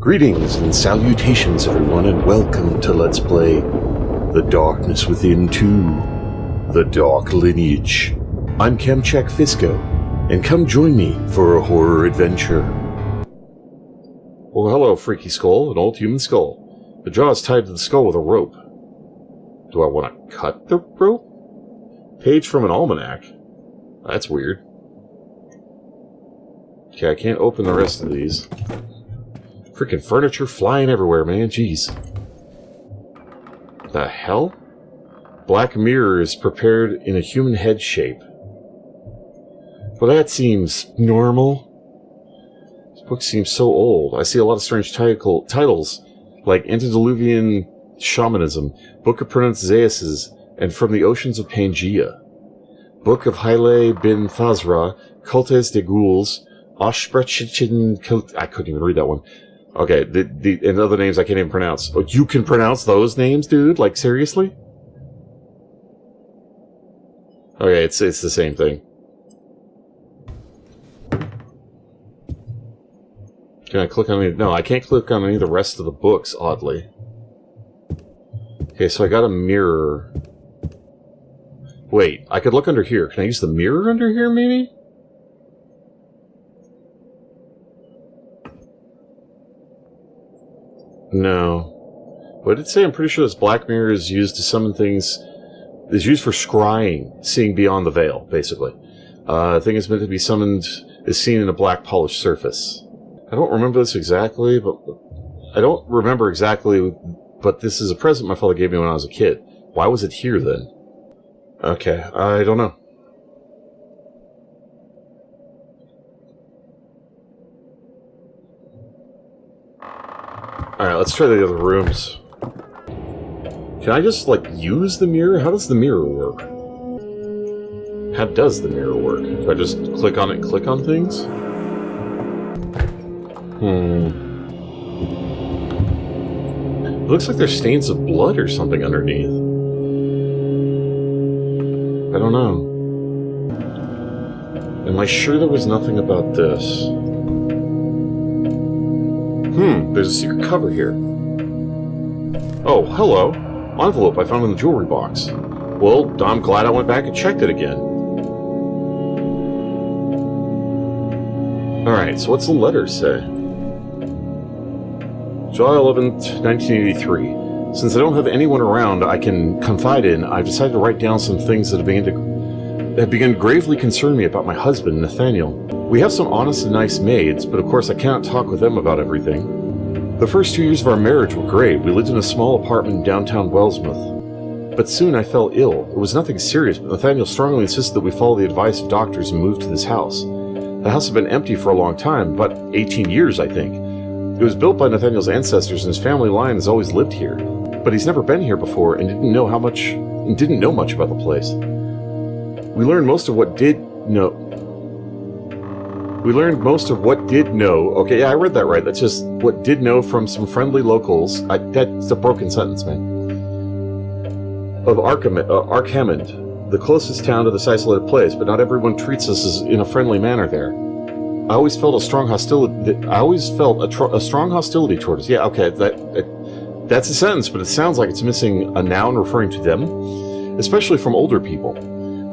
Greetings and salutations, everyone, and welcome to Let's Play The Darkness Within 2, The Dark Lineage. I'm Chemcheck Fisco, and come join me for a horror adventure. Well, hello, Freaky Skull, an old human skull. The jaw is tied to the skull with a rope. Do I want to cut the rope? Page from an almanac. That's weird. Okay, I can't open the rest of these. Freaking furniture flying everywhere, man. Jeez. The hell? Black mirror is prepared in a human head shape. Well, that seems normal. This book seems so old. I see a lot of strange titles, like Antediluvian Shamanism, Book of Pronunciations, and From the Oceans of Pangea, Book of Haile bin Thazra, Cultes de Ghouls, Oshbrechin... I couldn't even read that one. Okay, and other names I can't even pronounce. Oh, you can pronounce those names, dude? Like, seriously? Okay, it's the same thing. Can I click on any... No, I can't click on any of the rest of the books, oddly. Okay, so I got a mirror. Wait, I could look under here. Can I use the mirror under here, maybe? No. What did it say? I'm pretty sure this black mirror is used to summon things... is used for scrying, seeing beyond the veil, basically. A thing is meant to be summoned is seen in a black polished surface. I don't remember this exactly, but... but this is a present my father gave me when I was a kid. Why was it here, then? Okay, I don't know. Alright, let's try the other rooms. Can I just, like, use the mirror? How does the mirror work? How does the mirror work? Do I just click on it and click on things? It looks like there's stains of blood or something underneath. I don't know. Am I sure there was nothing about this? There's a secret cover here. Oh, hello. Envelope I found in the jewelry box. Well, I'm glad I went back and checked it again. Alright, so what's the letter say? July 11th, 1983. Since I don't have anyone around I can confide in, I've decided to write down some things that have begun to gravely concern me about my husband, Nathaniel. We have some honest and nice maids, but of course I cannot talk with them about everything. The first 2 years of our marriage were great. We lived in a small apartment in downtown Wellsmouth. But soon I fell ill. It was nothing serious, but Nathaniel strongly insisted that we follow the advice of doctors and move to this house. The house had been empty for a long time, about 18 years, I think. It was built by Nathaniel's ancestors, and his family line has always lived here. But he's never been here before and didn't know much about the place. We learned most of what did know. Okay, yeah, I read that right. That's just what did know from some friendly locals. That's a broken sentence, man. Of Arkhamond, the closest town to this isolated place, but not everyone treats us in a friendly manner there. I always felt a strong hostility toward us. Yeah, okay, that's a sentence, but it sounds like it's missing a noun referring to them, especially from older people.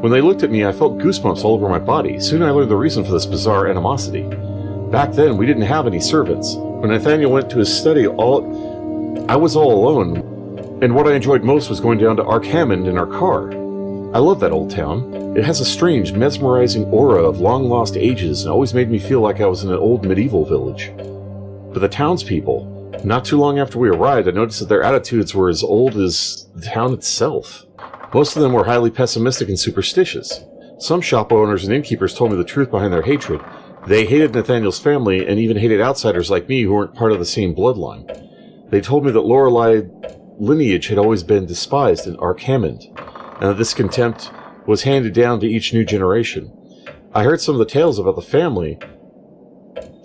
When they looked at me, I felt goosebumps all over my body. Soon I learned the reason for this bizarre animosity. Back then, we didn't have any servants. When Nathaniel went to his study, I was all alone, and what I enjoyed most was going down to Arkhamond in our car. I love that old town. It has a strange, mesmerizing aura of long-lost ages and always made me feel like I was in an old medieval village. But the townspeople, not too long after we arrived, I noticed that their attitudes were as old as the town itself. Most of them were highly pessimistic and superstitious. Some shop owners and innkeepers told me the truth behind their hatred. They hated Nathaniel's family and even hated outsiders like me who weren't part of the same bloodline. They told me that Loreid lineage had always been despised in Arkhamond, and that this contempt was handed down to each new generation. I heard some of the tales about the family,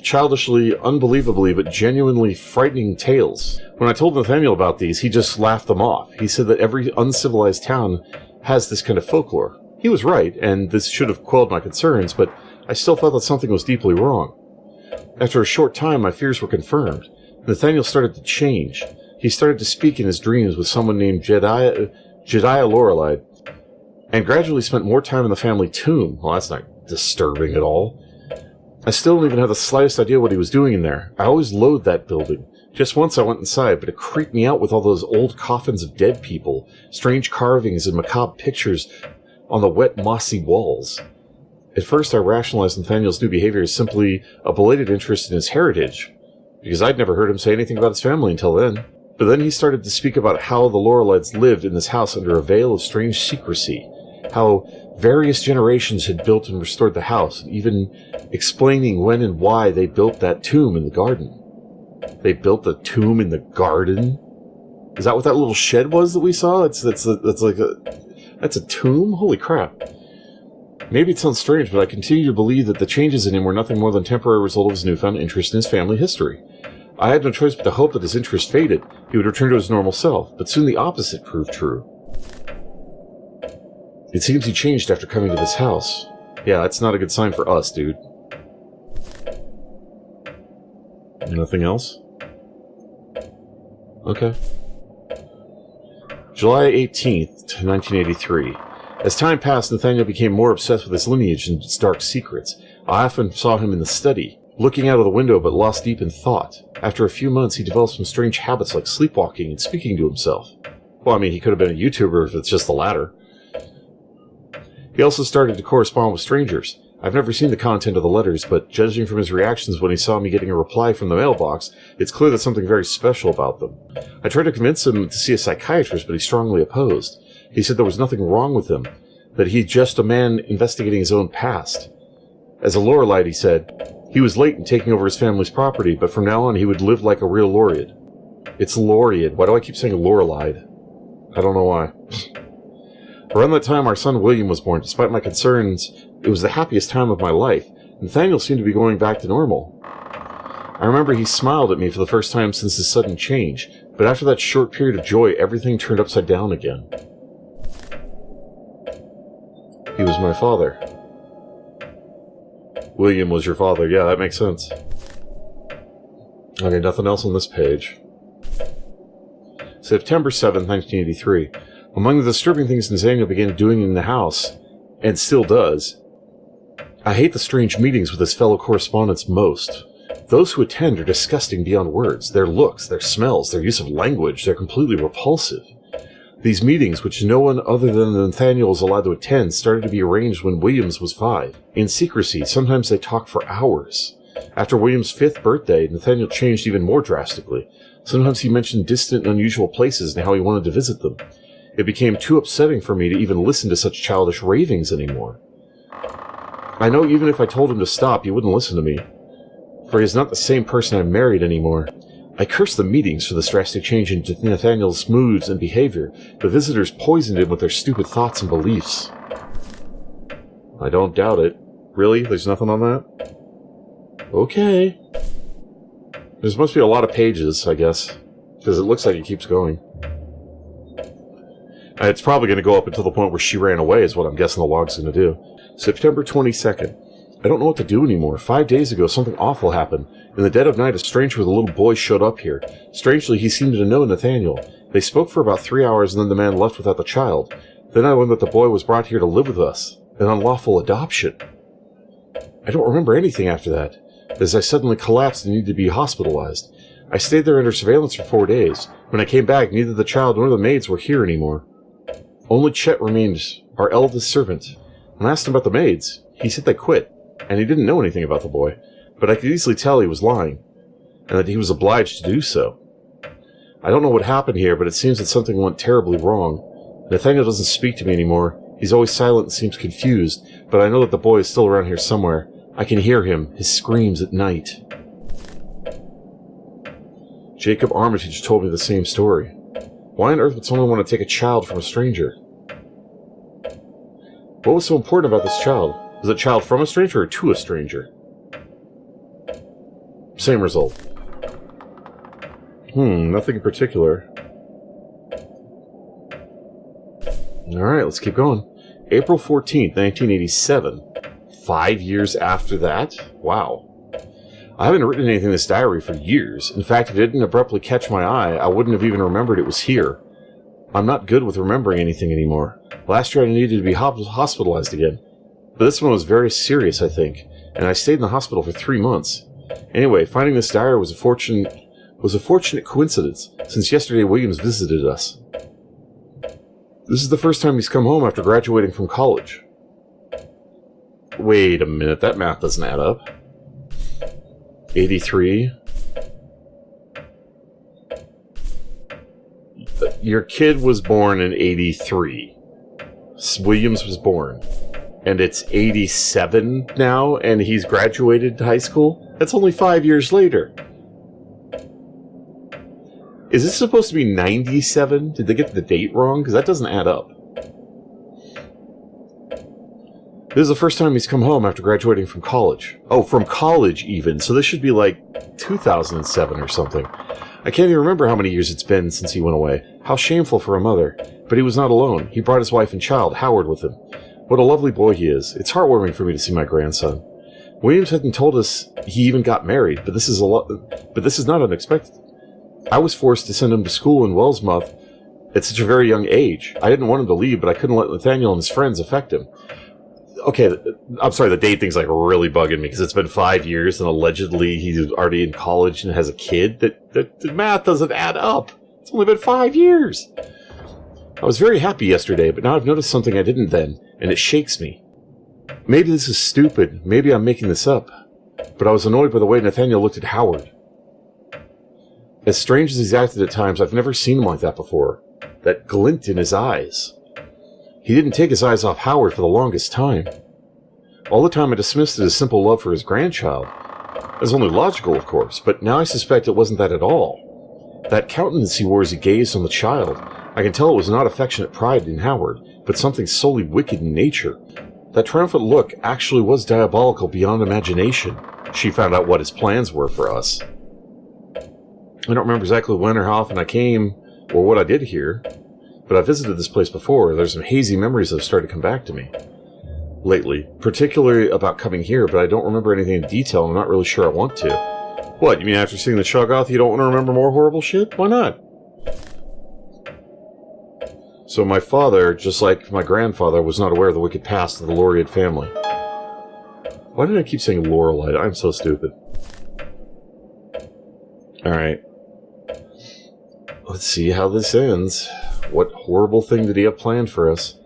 childishly, unbelievably, but genuinely frightening tales. When I told Nathaniel about these, he just laughed them off. He said that every uncivilized town has this kind of folklore. He was right, and this should have quelled my concerns, but I still thought that something was deeply wrong. After a short time, my fears were confirmed. Nathaniel started to change. He started to speak in his dreams with someone named Howard Loreid, and gradually spent more time in the family tomb. Well, that's not disturbing at all. I still don't even have the slightest idea what he was doing in there. I always loathed that building. Just once I went inside, but it creeped me out with all those old coffins of dead people, strange carvings and macabre pictures on the wet, mossy walls. At first, I rationalized Nathaniel's new behavior as simply a belated interest in his heritage, because I'd never heard him say anything about his family until then. But then he started to speak about how the Loreids lived in this house under a veil of strange secrecy, how various generations had built and restored the house, even explaining when and why they built that tomb in the garden. They built the tomb in the garden? Is that what that little shed was that we saw? That's a tomb? Holy crap. Maybe it sounds strange, but I continue to believe that the changes in him were nothing more than a temporary result of his newfound interest in his family history. I had no choice but to hope that his interest faded, he would return to his normal self, but soon the opposite proved true. It seems he changed after coming to this house. Yeah, that's not a good sign for us, dude. Nothing else? Okay. July 18th, 1983. As time passed, Nathaniel became more obsessed with his lineage and its dark secrets. I often saw him in the study, looking out of the window but lost deep in thought. After a few months, he developed some strange habits like sleepwalking and speaking to himself. Well, I mean, he could have been a YouTuber if it's just the latter. He also started to correspond with strangers. I've never seen the content of the letters, but judging from his reactions when he saw me getting a reply from the mailbox, it's clear there's something very special about them. I tried to convince him to see a psychiatrist, but he strongly opposed. He said there was nothing wrong with him, that he's just a man investigating his own past. As a Loreid, he said, he was late in taking over his family's property, but from now on he would live like a real Loreid. It's Loreid. Why do I keep saying Loreid? I don't know why. Around that time, our son William was born. Despite my concerns, it was the happiest time of my life. Nathaniel seemed to be going back to normal. I remember he smiled at me for the first time since his sudden change, but after that short period of joy, everything turned upside down again. He was my father. William was your father. Yeah, that makes sense. Okay, nothing else on this page. September 7th, 1983. Among the disturbing things Nathaniel began doing in the house, and still does, I hate the strange meetings with his fellow correspondents most. Those who attend are disgusting beyond words. Their looks, their smells, their use of language, they're completely repulsive. These meetings, which no one other than Nathaniel was allowed to attend, started to be arranged when Williams was 5. In secrecy, sometimes they talked for hours. After William's 5th birthday, Nathaniel changed even more drastically. Sometimes he mentioned distant and unusual places and how he wanted to visit them. It became too upsetting for me to even listen to such childish ravings anymore. I know even if I told him to stop, he wouldn't listen to me, for he is not the same person I married anymore. I cursed the meetings for this drastic change in Nathaniel's moods and behavior. The visitors poisoned him with their stupid thoughts and beliefs. I don't doubt it. Really? There's nothing on that? Okay. There must be a lot of pages, I guess, because it looks like it keeps going. It's probably going to go up until the point where she ran away is what I'm guessing the log's going to do. September 22nd. I don't know what to do anymore. 5 days ago, something awful happened. In the dead of night, a stranger with a little boy showed up here. Strangely, he seemed to know Nathaniel. They spoke for about 3 hours, and then the man left without the child. Then I learned that the boy was brought here to live with us. An unlawful adoption. I don't remember anything after that, as I suddenly collapsed and needed to be hospitalized. I stayed there under surveillance for 4 days. When I came back, neither the child nor the maids were here anymore. Only Chet remained, our eldest servant. When I asked him about the maids, he said they quit, and he didn't know anything about the boy, but I could easily tell he was lying, and that he was obliged to do so. I don't know what happened here, but it seems that something went terribly wrong. Nathaniel doesn't speak to me anymore. He's always silent and seems confused, but I know that the boy is still around here somewhere. I can hear him, his screams at night. Jacob Armitage told me the same story. Why on earth would someone want to take a child from a stranger? What was so important about this child? Was it a child from a stranger or to a stranger? Same result. Nothing in particular. Alright, let's keep going. April 14th, 1987. 5 years after that? Wow. I haven't written anything in this diary for years. In fact, if it didn't abruptly catch my eye, I wouldn't have even remembered it was here. I'm not good with remembering anything anymore. Last year I needed to be hospitalized again. But this one was very serious, I think, and I stayed in the hospital for 3 months. Anyway, finding this diary was a fortunate coincidence, since yesterday Williams visited us. This is the first time he's come home after graduating from college. Wait a minute, that math doesn't add up. 83. Your kid was born in 83. Williams was born. And it's 87 now, and he's graduated high school? That's only 5 years later. Is this supposed to be 97? Did they get the date wrong? Because that doesn't add up. This is the first time he's come home after graduating from college. Oh, from college even. So this should be like 2007 or something. I can't even remember how many years it's been since he went away. How shameful for a mother. But he was not alone. He brought his wife and child, Howard, with him. What a lovely boy he is. It's heartwarming for me to see my grandson. Williams hadn't told us he even got married, but this is not unexpected. I was forced to send him to school in Wellsmouth at such a very young age. I didn't want him to leave, but I couldn't let Nathaniel and his friends affect him. Okay, I'm sorry, the date thing's like really bugging me, because it's been 5 years, and allegedly he's already in college and has a kid. The math doesn't add up. It's only been 5 years. I was very happy yesterday, but now I've noticed something I didn't then, and it shakes me. Maybe this is stupid, maybe I'm making this up, but I was annoyed by the way Nathaniel looked at Howard. As strange as he's acted at times, I've never seen him like that before. That glint in his eyes. He didn't take his eyes off Howard for the longest time. All the time I dismissed it as simple love for his grandchild. That's only logical, of course, but now I suspect it wasn't that at all. That countenance he wore as he gazed on the child, I can tell it was not affectionate pride in Howard, but something solely wicked in nature. That triumphant look actually was diabolical beyond imagination. She found out what his plans were for us. I don't remember exactly when or how often I came, or what I did here, but I visited this place before. There's some hazy memories that have started to come back to me lately, particularly about coming here, but I don't remember anything in detail, and I'm not really sure I want to. What, you mean after seeing the Shoggoth you don't want to remember more horrible shit? Why not? So my father, just like my grandfather, was not aware of the wicked past of the Loreid family. Why did I keep saying Loreid? I'm so stupid. Alright. Let's see how this ends. What horrible thing did he have planned for us?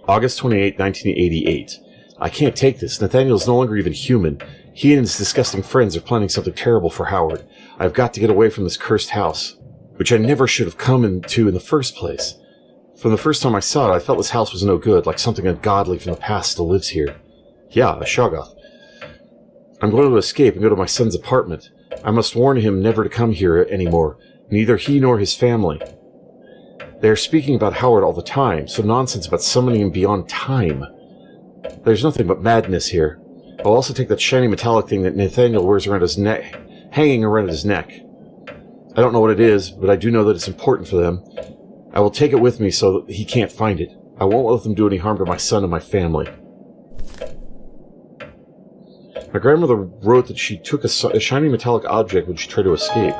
August 28, 1988. I can't take this. Nathaniel's no longer even human. He and his disgusting friends are planning something terrible for Howard. I've got to get away from this cursed house, which I never should have come into in the first place. From the first time I saw it, I felt this house was no good, like something ungodly from the past still lives here. Yeah, a Shoggoth. I'm going to escape and go to my son's apartment. I must warn him never to come here anymore, neither he nor his family. They are speaking about Howard all the time, so nonsense about summoning him beyond time. There's nothing but madness here. I'll also take that shiny metallic thing that Nathaniel wears around his neck, hanging around his neck. I don't know what it is, but I do know that it's important for them. I will take it with me so that he can't find it. I won't let them do any harm to my son and my family. My grandmother wrote that she took a shiny metallic object when she tried to escape.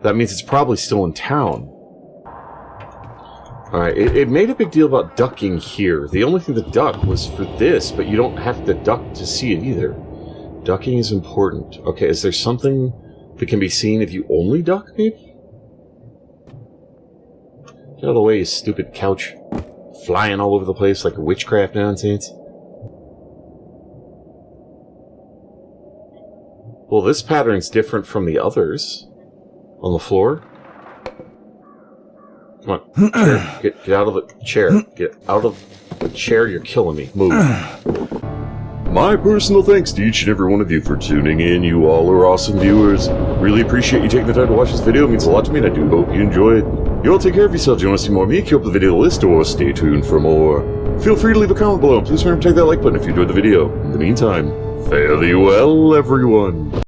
That means it's probably still in town. Alright, it made a big deal about ducking here. The only thing to duck was for this, but you don't have to duck to see it either. Ducking is important. Okay, is there something that can be seen if you only duck, maybe? Get out of the way, you stupid couch. Flying all over the place like witchcraft nonsense. Well, this pattern's different from the others. On the floor. Come on, chair. Get out of the chair. Get out of the chair, you're killing me. Move. My personal thanks to each and every one of you for tuning in. You all are awesome viewers. Really appreciate you taking the time to watch this video. It means a lot to me, and I do hope you enjoy it. You all take care of yourselves. You want to see more of me? Keep up the video list or stay tuned for more. Feel free to leave a comment below. Please remember to take that like button if you enjoyed the video. In the meantime, fare thee well, everyone.